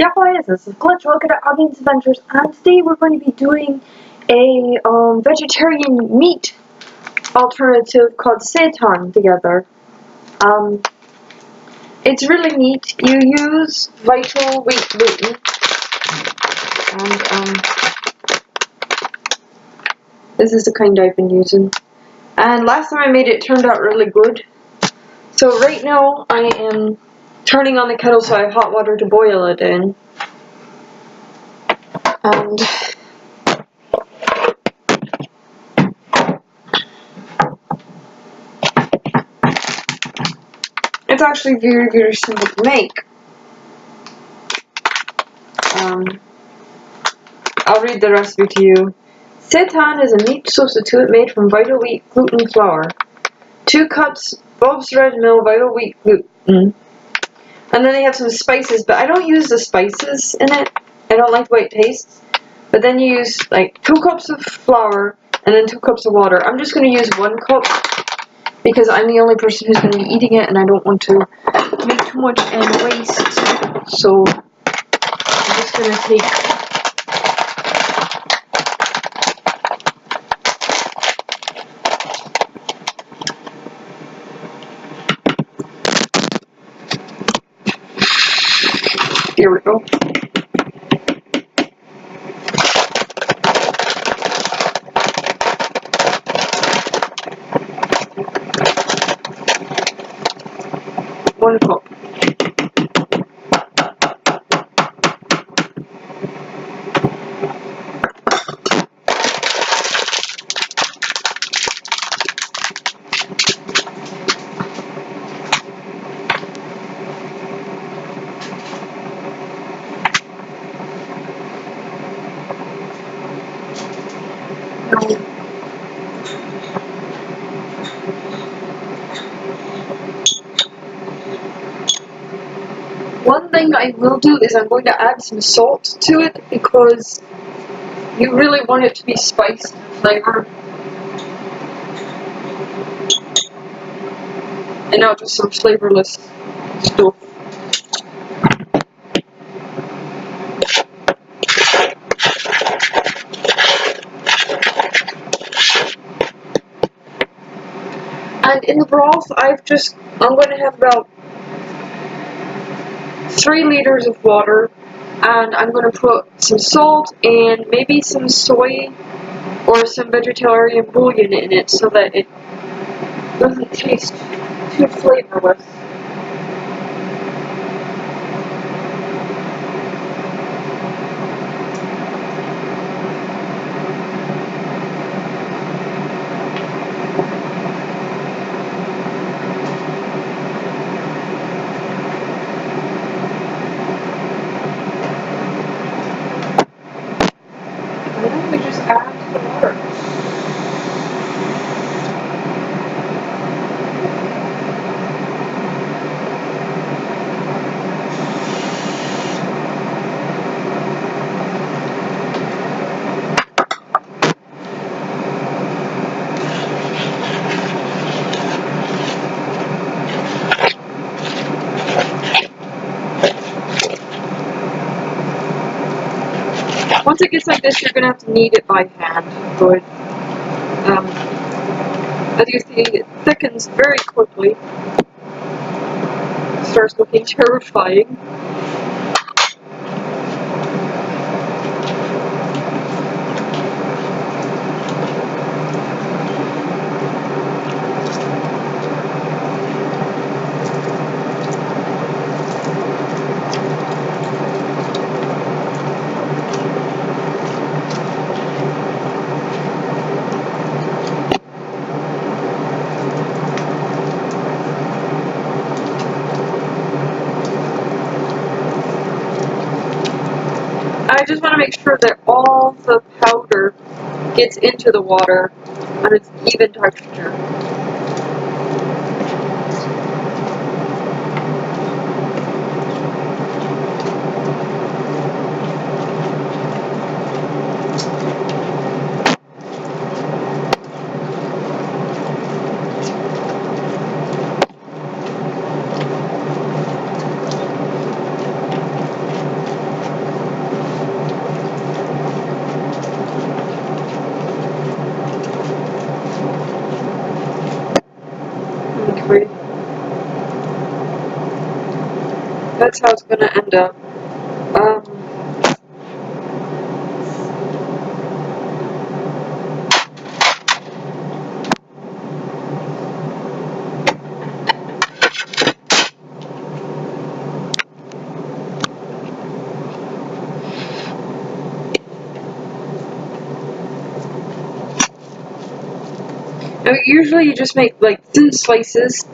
Yeah, why is this? Glitch, welcome to Audience Adventures, and today we're going to be doing a vegetarian meat alternative called Seitan together. It's really neat. You use vital wheat gluten, and this is the kind I've been using. And last time I made it, it turned out really good. So right now I am turning on the kettle so I have hot water to boil it in. And it's actually very, very simple to make. I'll read the recipe to you. Seitan is a meat substitute made from vital wheat gluten flour. 2 cups Bob's Red Mill vital wheat gluten. And then they have some spices, but I don't use the spices in it. I don't like the way it tastes. But then you use like 2 cups of flour and then 2 cups of water. I'm just going to use 1 cup because I'm the only person who's going to be eating it and I don't want to make too much and waste. So I'm just going to take here we go. One cup. One thing I will do is I'm going to add some salt to it because you really want it to be spiced and flavored. And not just some flavorless stuff. And in the broth, I'm going to have about 3 liters of water, and I'm going to put some salt and maybe some soy or some vegetarian bouillon in it so that it doesn't taste too flavorless. And then we just add the water. Once it gets like this, you're going to have to knead it by hand. But, as you see, it thickens very quickly. It starts looking terrifying. I just want to make sure that all the powder gets into the water and it's even texture. That's how it's gonna end up. Now, usually you just make like thin slices,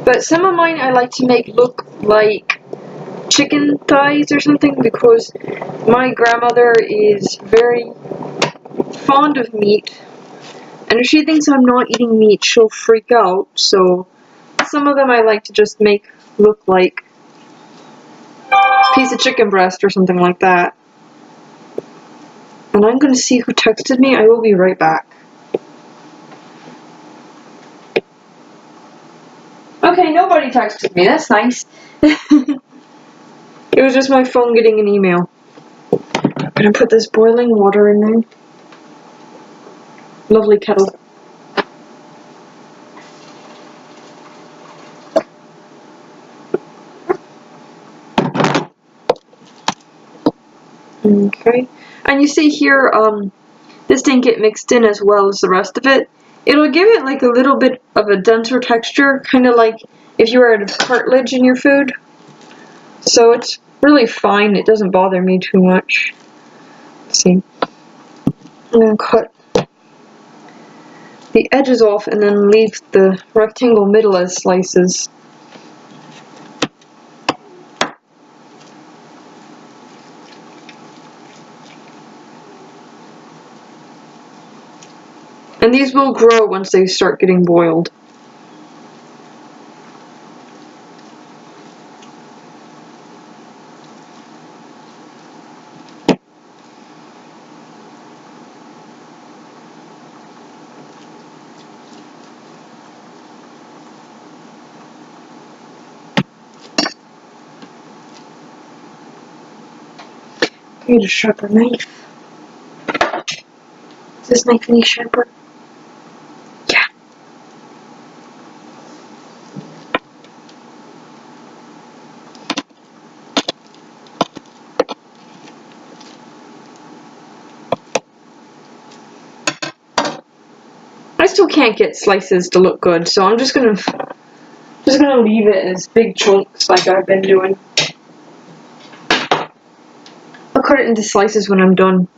but some of mine I like to make look like chicken thighs or something because my grandmother is very fond of meat, and if she thinks I'm not eating meat, she'll freak out. So some of them I like to just make look like a piece of chicken breast or something like that. And I'm going to see who texted me. I will be right back. Okay, nobody texted me. That's nice. It was just my phone getting an email. I'm going to put this boiling water in there. Lovely kettle. Okay. And you see here, this didn't get mixed in as well as the rest of it. It'll give it like a little bit of a denser texture, kind of like if you were at cartilage in your food. So it's really fine. It doesn't bother me too much. Let's see. I'm going to cut the edges off and then leave the rectangle middle as slices. And these will grow once they start getting boiled. I need a sharper knife. Is this knife any sharper? Yeah. I still can't get slices to look good, so I'm just gonna leave it as big chunks like I've been doing. I'll cut it into slices when I'm done.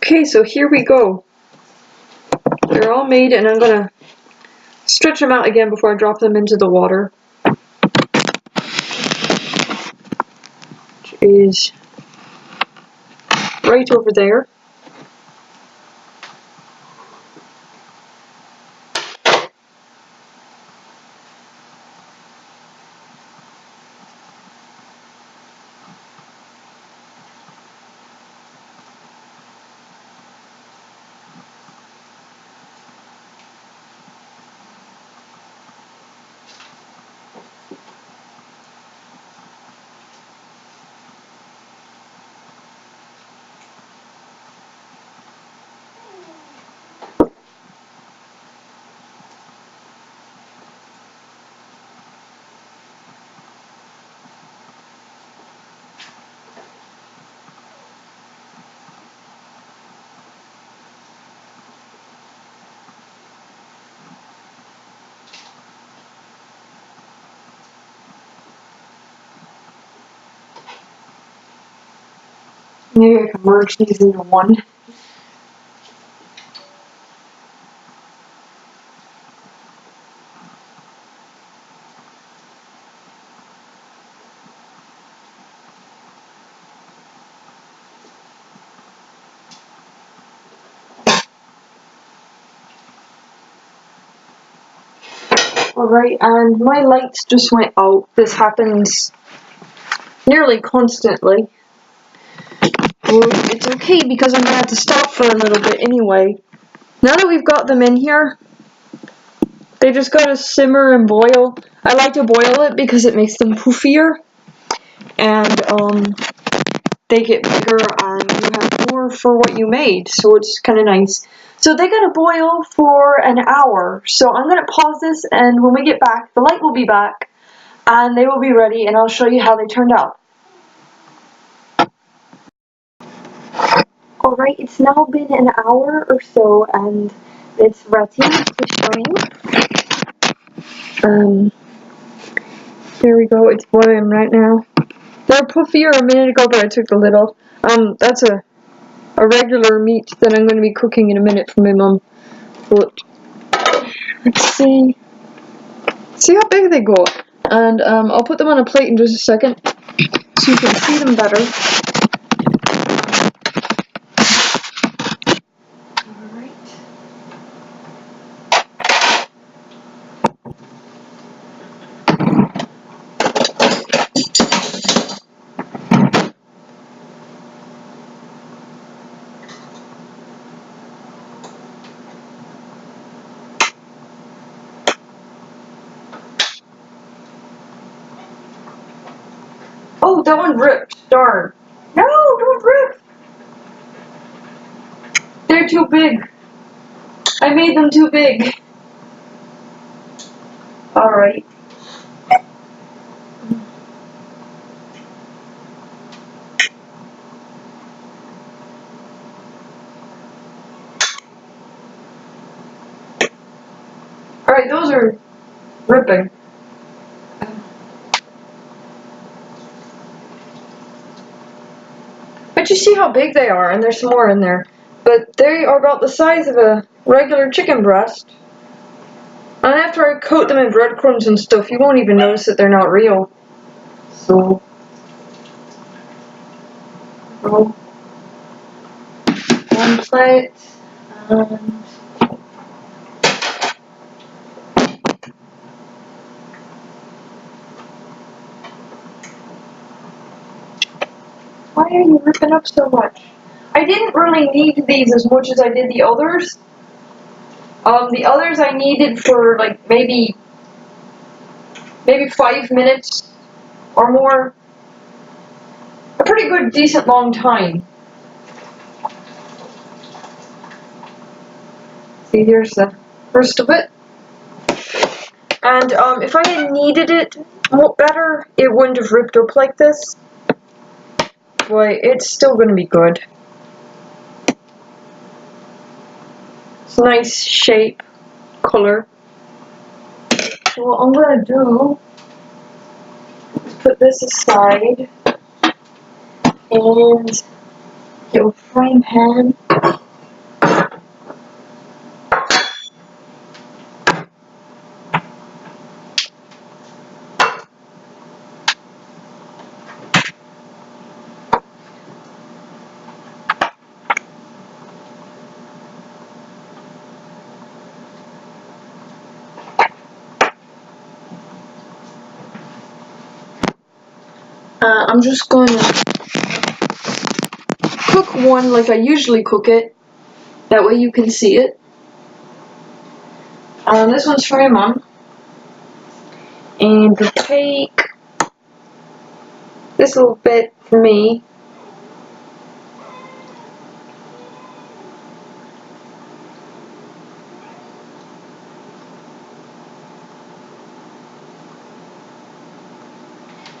Okay, so here we go. They're all made, and I'm gonna stretch them out again before I drop them into the water. Which is right over there. Maybe I can merge these into one. Alright, and my lights just went out. This happens nearly constantly. Well, it's okay because I'm going to have to stop for a little bit anyway. Now that we've got them in here, they just gotta simmer and boil. I like to boil it because it makes them poofier. And they get bigger and you have more for what you made. So it's kind of nice. So they gotta boil for an hour. So I'm gonna pause this, and when we get back, the light will be back and they will be ready, and I'll show you how they turned out. Alright, it's now been an hour or so and it's ready to show you. Here we go, it's boiling right now. They were puffier a minute ago, but I took the lid off. That's a regular meat that I'm going to be cooking in a minute for my mum. But let's see how big they go. And I'll put them on a plate in just a second so you can see them better. Oh, that one ripped. Darn. No, don't rip. They're too big. I made them too big. Alright. Alright, those are ripping. But you see how big they are, and there's some more in there. But they are about the size of a regular chicken breast. And after I coat them in breadcrumbs and stuff, you won't even notice that they're not real. So, one plate, and why are you ripping up so much? I didn't really need these as much as I did the others. The others I needed for like maybe 5 minutes or more. A pretty good, decent long time. See, here's the first of it. And if I had kneaded it better, it wouldn't have ripped up like this. But it's still going to be good. It's a nice shape, color. So what I'm going to do is put this aside and get a frying pan. I'm just going to cook one like I usually cook it. That way you can see it. This one's for my mom. And we'll take this little bit for me.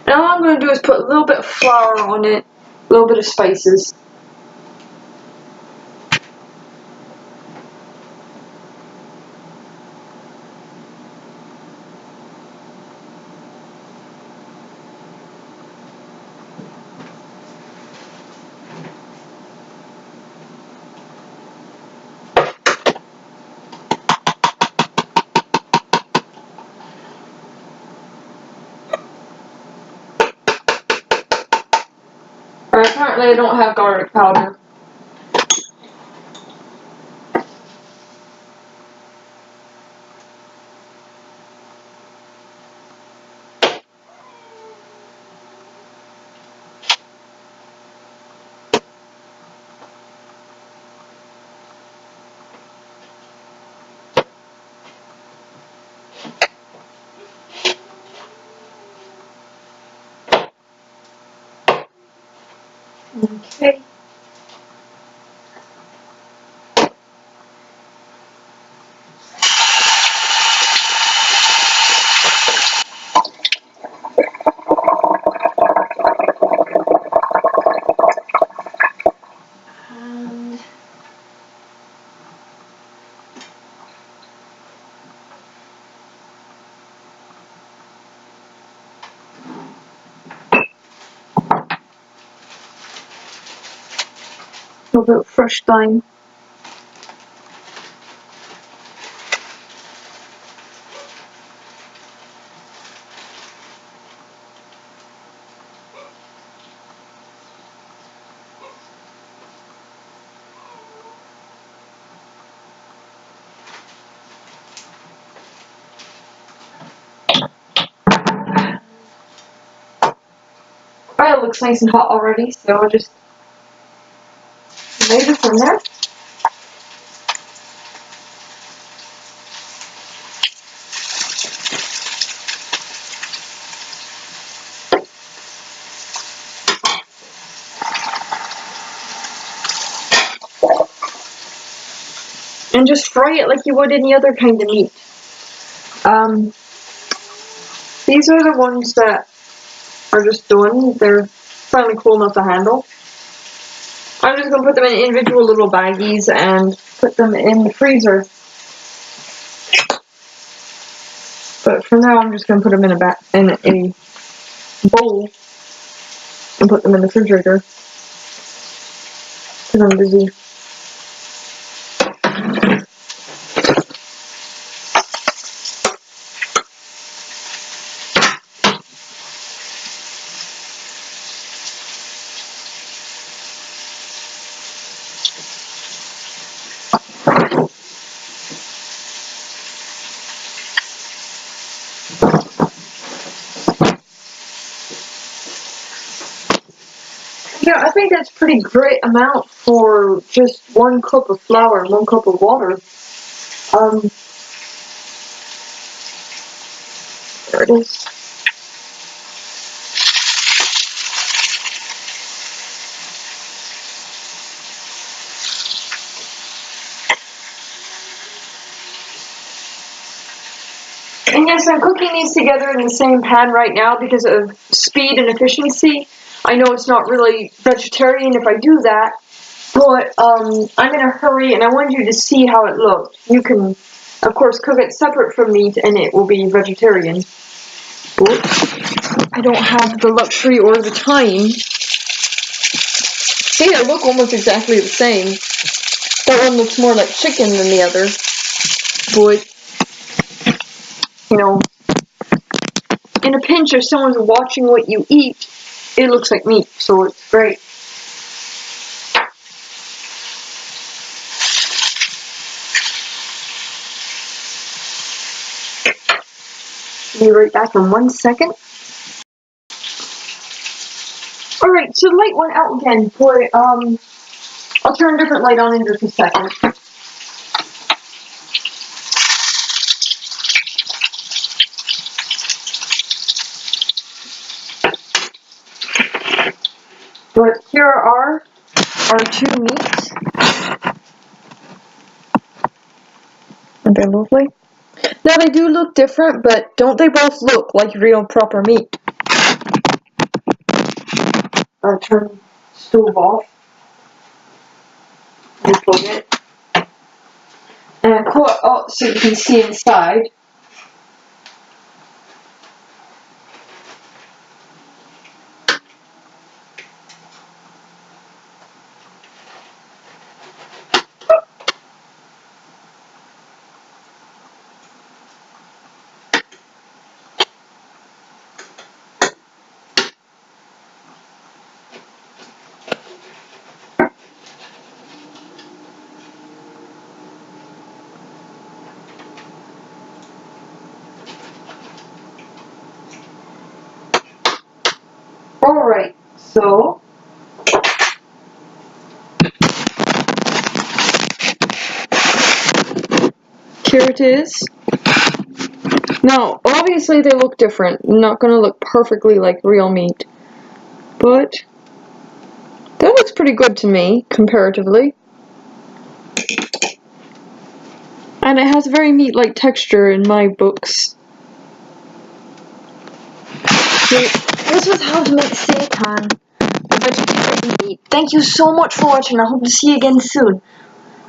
And all I'm going to do is put a little bit of flour on it, a little bit of spices. Apparently I don't have garlic powder. Okay. And a little bit of fresh thyme. Alright, it looks nice and hot already, so I'll just leave it from there. And just fry it like you would any other kind of meat. These are the ones that are just done. They're finally cool enough to handle. I'm just going to put them in individual little baggies and put them in the freezer. But for now, I'm just going to put them in a bowl and put them in the refrigerator because I'm busy. Yeah, I think that's a pretty great amount for just 1 cup of flour and 1 cup of water. There it is. And yes, I'm cooking these together in the same pan right now because of speed and efficiency. I know it's not really vegetarian if I do that, but I'm in a hurry and I want you to see how it looked. You can, of course, cook it separate from meat and it will be vegetarian. But I don't have the luxury or the time. See, they look almost exactly the same. That one looks more like chicken than the other. But, you know, in a pinch, if someone's watching what you eat, it looks like meat, so it's great. Be right back in 1 second. Alright, so the light went out again, but I'll turn a different light on in just a second. But here are our 2 meats. Aren't they lovely? Now they do look different, but don't they both look like real proper meat? I'll turn the stove off. Unplug it. And I cut it up so you can see inside. Alright, so here it is. Now, obviously they look different. Not gonna look perfectly like real meat. But that looks pretty good to me, comparatively. And it has a very meat-like texture in my books. So, this was how to make seitan, the vegetarian meat. Thank you so much for watching. I hope to see you again soon.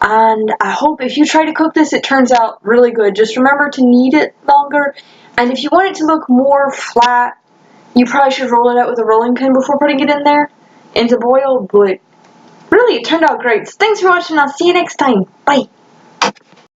And I hope if you try to cook this, it turns out really good. Just remember to knead it longer. And if you want it to look more flat, you probably should roll it out with a rolling pin before putting it in there into boil. But really, it turned out great. So thanks for watching. I'll see you next time. Bye.